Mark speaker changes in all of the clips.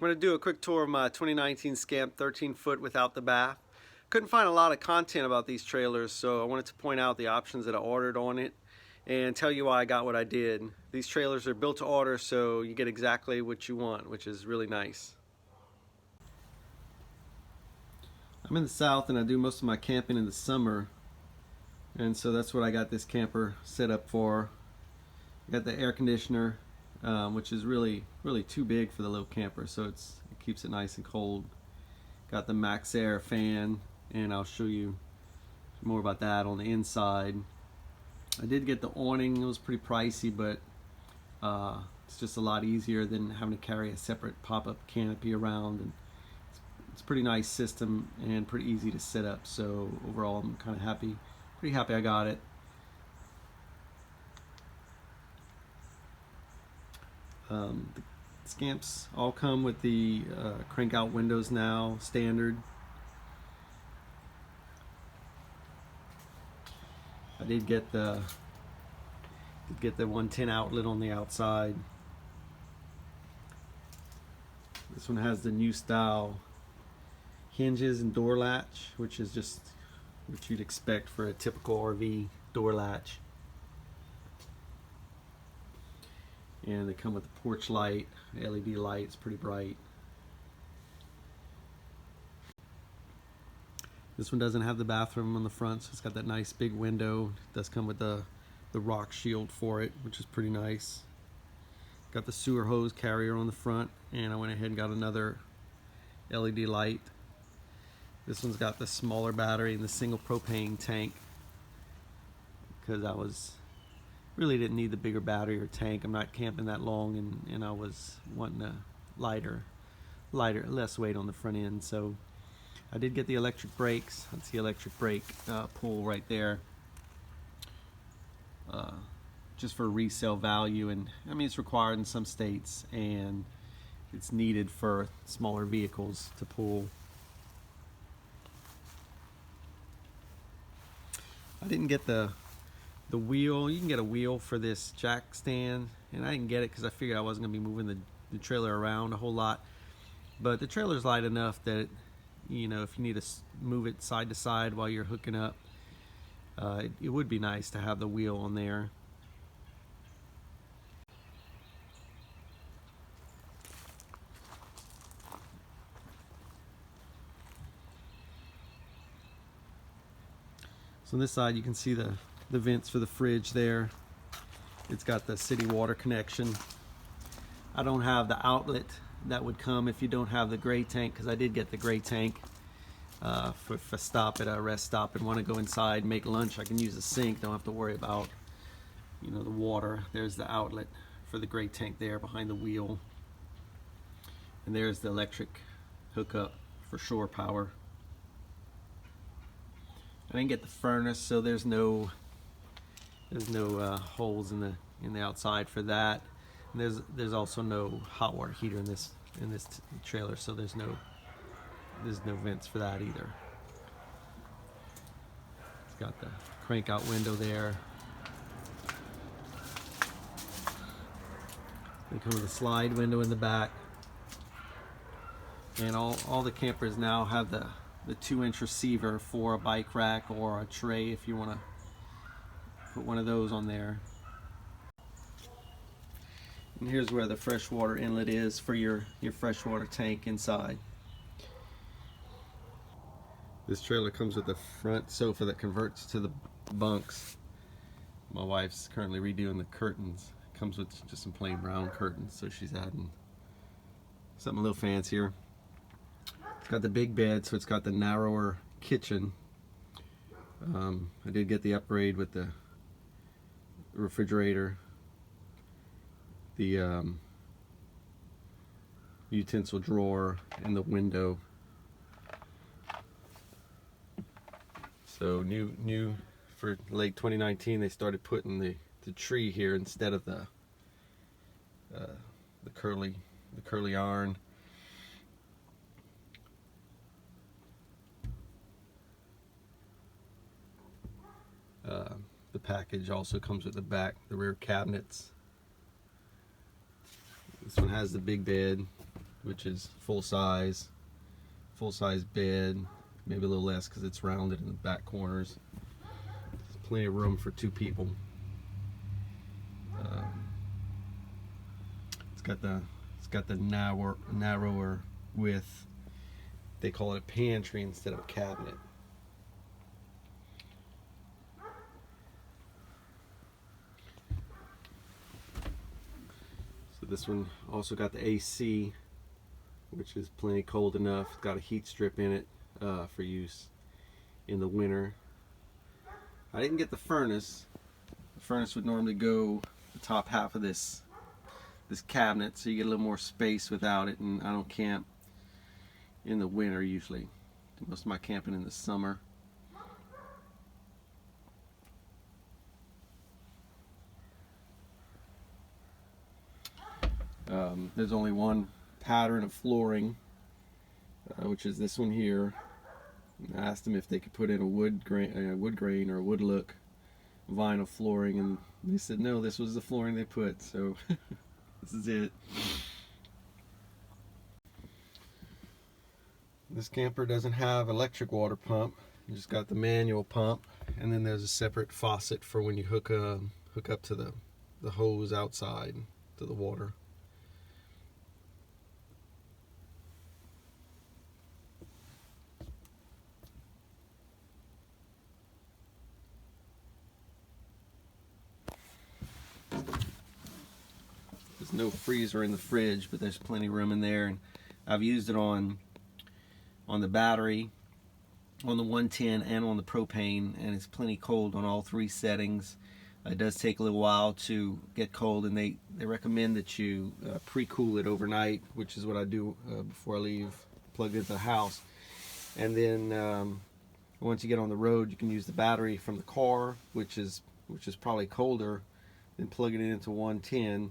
Speaker 1: going to do a quick tour of my 2019 Scamp 13-foot without the bath. Couldn't find a lot of content about these trailers, so I wanted to point out the options that I ordered on it and tell you why I got what I did. These trailers are built to order, so you get exactly what you want, which is really nice. I'm in the South and I do most of my camping in the summer, and so that's what I got this camper set up for. I got the air conditioner, which is really too big for the little camper, so it keeps it nice and cold. Got the Max Air fan, and I'll show you more about that on the inside. I did get the awning. It was pretty pricey, but it's just a lot easier than having to carry a separate pop-up canopy around, and it's a pretty nice system and pretty easy to set up. So overall I'm kind of pretty happy I got it. The Scamps all come with the crank out windows now, standard. I did get the 110 outlet on the outside. This one has the new style hinges and door latch, which is just what you'd expect for a typical RV door latch. And they come with the porch light, LED light. It's pretty bright. This one doesn't have the bathroom on the front, so it's got that nice big window. It does come with the rock shield for it, which is pretty nice. Got the sewer hose carrier on the front, and I went ahead and got another LED light. This one's got the smaller battery and the single propane tank, because I really didn't need the bigger battery or tank. I'm not camping that long, and I was wanting a lighter, less weight on the front end. So I did get the electric brakes. That's the electric brake pull right there, just for resale value. And I mean, it's required in some states, and it's needed for smaller vehicles to pull. I didn't get the wheel. You can get a wheel for this jack stand, and I didn't get it because I figured I wasn't going to be moving the trailer around a whole lot. But the trailer's light enough that, you know, if you need to move it side to side while you're hooking up, it would be nice to have the wheel on there. So on this side you can see the vents for the fridge there. It's got the city water connection. I don't have the outlet that would come if you don't have the gray tank, because I did get the gray tank for if I stop at a rest stop and want to go inside, make lunch, I can use the sink, don't have to worry about, you know, the water. There's the outlet for the gray tank there behind the wheel, and there's the electric hookup for shore power. I didn't get the furnace, so there's no holes in the outside for that. And there's also no hot water heater in this trailer, so there's no vents for that either. It's got the crank out window there. They come with a slide window in the back, and all the campers now have the 2-inch receiver for a bike rack or a tray if you want to put one of those on there. And here's where the freshwater inlet is for your freshwater tank inside. This trailer comes with a front sofa that converts to the bunks. My wife's currently redoing the curtains. It comes with just some plain brown curtains, so she's adding something a little fancier. It's got the big bed, so it's got the narrower kitchen. I did get the upgrade with the refrigerator, the utensil drawer, and the window. So new for late 2019, they started putting the tree here instead of the curly iron. The package also comes with the rear cabinets. This one has the big bed, which is full size bed, maybe a little less because it's rounded in the back corners. There's plenty of room for 2 people. It's got the narrower width. They call it a pantry instead of a cabinet. So this one also got the AC, which is plenty cold enough. It's got a heat strip in it for use in the winter. I didn't get the furnace. The furnace would normally go the top half of this cabinet, so you get a little more space without it, and I don't camp in the winter usually. Do most of my camping in the summer. There's only one pattern of flooring, which is this one here. I asked them if they could put in a wood grain or a wood look vinyl flooring, and they said no, this was the flooring they put, so this is it. This camper doesn't have electric water pump. You just got the manual pump, and then there's a separate faucet for when you hook up to the hose outside to the water. There's no freezer in the fridge, but there's plenty of room in there, and I've used it on the battery, on the 110, and on the propane, and it's plenty cold on all 3 settings. It does take a little while to get cold, and they recommend that you pre-cool it overnight, which is what I do before I leave, plug it into the house. And then once you get on the road, you can use the battery from the car, which is probably colder, then plug it into 110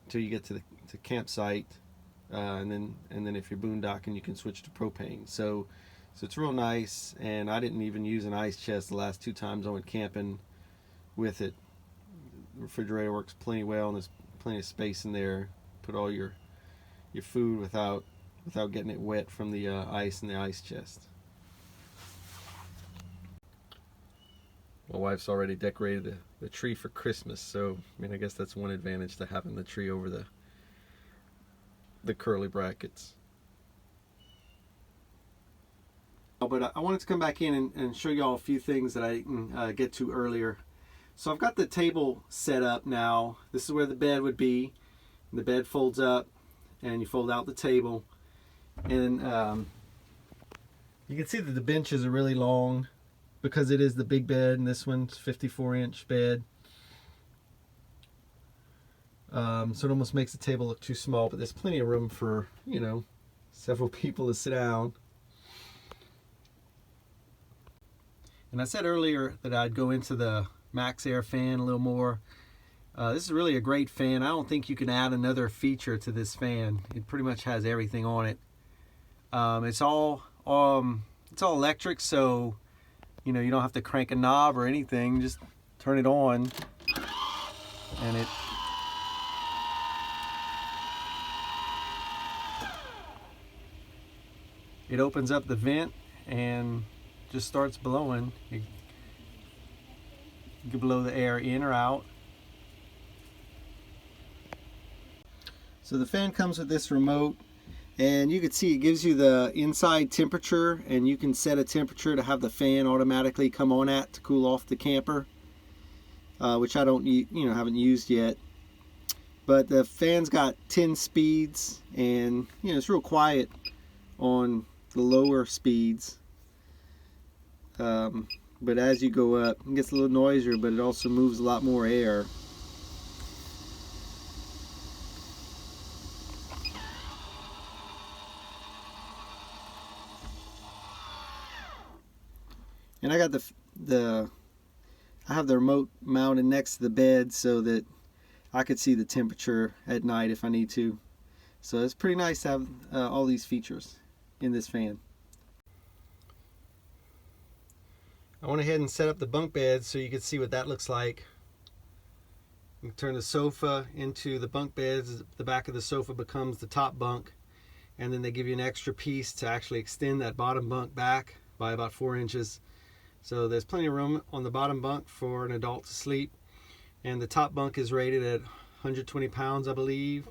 Speaker 1: until you get to the campsite. And then if you're boondocking, you can switch to propane. So it's real nice, and I didn't even use an ice chest the last 2 times I went camping with it. The refrigerator works plenty well, and there's plenty of space in there. Put all your food without getting it wet from the ice in the ice chest. My wife's already decorated the tree for Christmas, so I mean, I guess that's one advantage to having the tree over the curly brackets. But I wanted to come back in and show y'all a few things that I didn't get to earlier. So I've got the table set up now. This is where the bed would be. The bed folds up, and you fold out the table. And you can see that the benches are really long because it is the big bed, and this one's 54-inch bed. So it almost makes the table look too small, but there's plenty of room for, several people to sit down. And I said earlier that I'd go into the Max Air fan a little more. This is really a great fan. I don't think you can add another feature to this fan. It pretty much has everything on it. It's all electric, so you don't have to crank a knob or anything. Just turn it on, and it opens up the vent and just starts blowing. You can blow the air in or out. So the fan comes with this remote, and you can see it gives you the inside temperature, and you can set a temperature to have the fan automatically come on at to cool off the camper, which I don't haven't used yet. But the fan's got 10 speeds, and it's real quiet on the lower speeds. But as you go up, it gets a little noisier, but it also moves a lot more air. And I got I have the remote mounted next to the bed so that I could see the temperature at night if I need to. So it's pretty nice to have all these features in this fan. I went ahead and set up the bunk bed so you can see what that looks like. You can turn the sofa into the bunk beds. The back of the sofa becomes the top bunk, and then they give you an extra piece to actually extend that bottom bunk back by about 4 inches. So there's plenty of room on the bottom bunk for an adult to sleep, and the top bunk is rated at 120 pounds, I believe.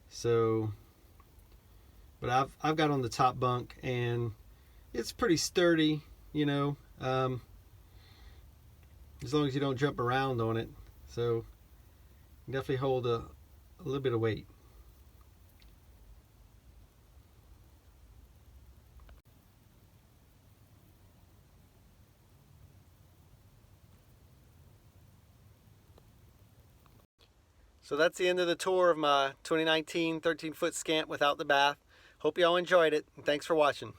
Speaker 1: So, but I've got on the top bunk, and it's pretty sturdy, you know, as long as you don't jump around on it. So definitely hold a little bit of weight. So that's the end of the tour of my 2019 13-foot Scamp without the bath. Hope y'all enjoyed it, and thanks for watching.